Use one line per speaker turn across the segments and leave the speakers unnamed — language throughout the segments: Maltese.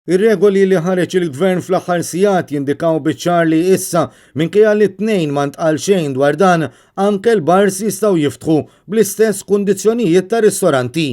Ir-regoli li ħareġ il-gvern fl-aħħar sigħat jindikaw biċ-ċar li issa minkejja li t-tnejn ma ntqal xejn dwar dan anke l-bars jistgħu jiftħu bl-istess kundizzjonijiet ta' ristoranti.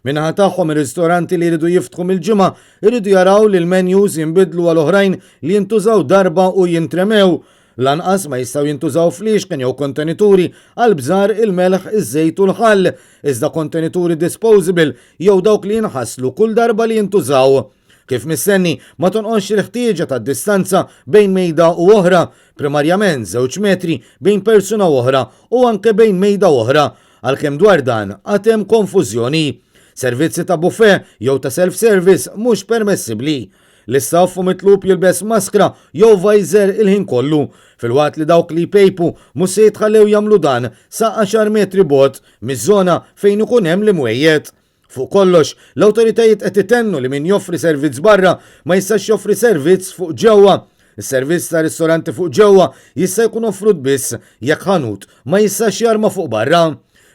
Minnaħa tagħhom ir-ristoranti li jridu jiftħu mill-ġimgħa jridu jaraw li l-menus jinbidlu għal oħrajn li jintużaw darba u jintremew. Lanqas ma jistgħu jintużaw fliexken jew kontenituri għal bżar il-melħ, iż-żejt u l-ħall, iżda kontenituri disposable jew dawk li jinħasslu kull darba li jintużaw. Kif mistenni ma tonqonx il-ħtieġa tad-distanza bejn mejda u oħra, primarjament 2 metri bejn persuna oħra u anke bejn mejda oħra, għalkemm dwar dan għad hemm konfużjoni. Servizzi ta' buffet jew ta' self-service mhux permessibbli. L-istaff u mitlub jilbes maskra jew visor il-ħin kollu, filwaqt li dawk li jpejpu mhux se jitħallew jagħmlu dan sa 10 metri bogħod miż-żona fejn ikun hemm l-imwejjed. Fuq kollox, l-awtoritajiet qed itennu li min joffri servizz barra ma jistax joffri servizz fuq ġewwa. Is-servizz ta' ristoranti fuq ġewwa jista' jkun offrut biss jekk ħanut ma jistax jarma fuq barra.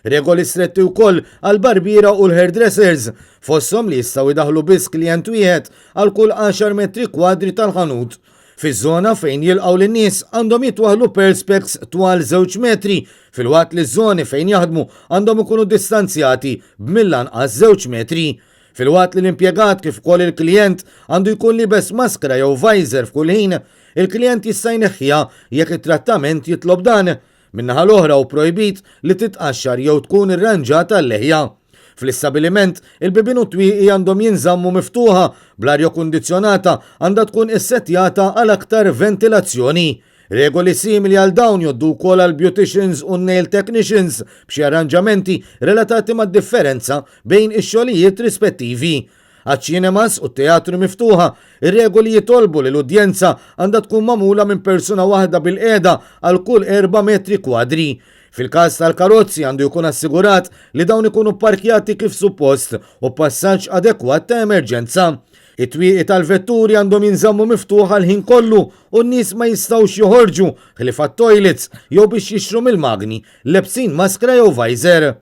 Regoli stretti wkoll għal barbiera u l-hairdressers, fosthom li jistgħu jdaħlu biss klijent wieħed għal kull 10 metri kwadri tal-ħanut. Fiż-żona fejn jilqgħu lin-nies għandhom jitwaħlu perspex twal 2 metri, filwaqt li ż-żoni fejn jaħdmu għandhom ikunu distanzjati b'mill-anqas 2 metri. Filwaqt li l-impjegat kif ukoll il-klijent għandu jkun libes maskra jew visor f'kull ħin, il-klijent jista' jneħħiha jekk it-trattament jitlob dan. Min-naħa l-oħra hu projbit li titqaxxar jew tkun irranġata l-leħja. Fl-istabiliment, il-bibien u twieqi għandhom jinżammu miftuħa, bl-arja kundizzjonata għandha tkun issettjata għal aktar ventilazzjoni. Regoli simili għal dawn joddu wkoll għal beauticians u nail technicians b'xi arranġamenti relatati mad-differenza bejn ix-xogħlijiet rispettivi. Għaċ-ċinemas u t-teatru miftuħa, ir-regoli jitolbu li l-udjenza għandha tkun magħmula minn persuna waħda bil-qiegħda għal kull 4 metri kwadri. Fil-każ tal-karozzi għandu jkun assigurat li dawn ikunu parkjati kif suppost u passaġġ adekwat ta' emerġenza. It-twieqi tal-vetturi għandhom jinżammu miftuħa l-ħin kollu u n-nies ma jistgħux joħorġu ħlief għat-toilets jew biex jixtru mill-magni lebsin maskra jew visor.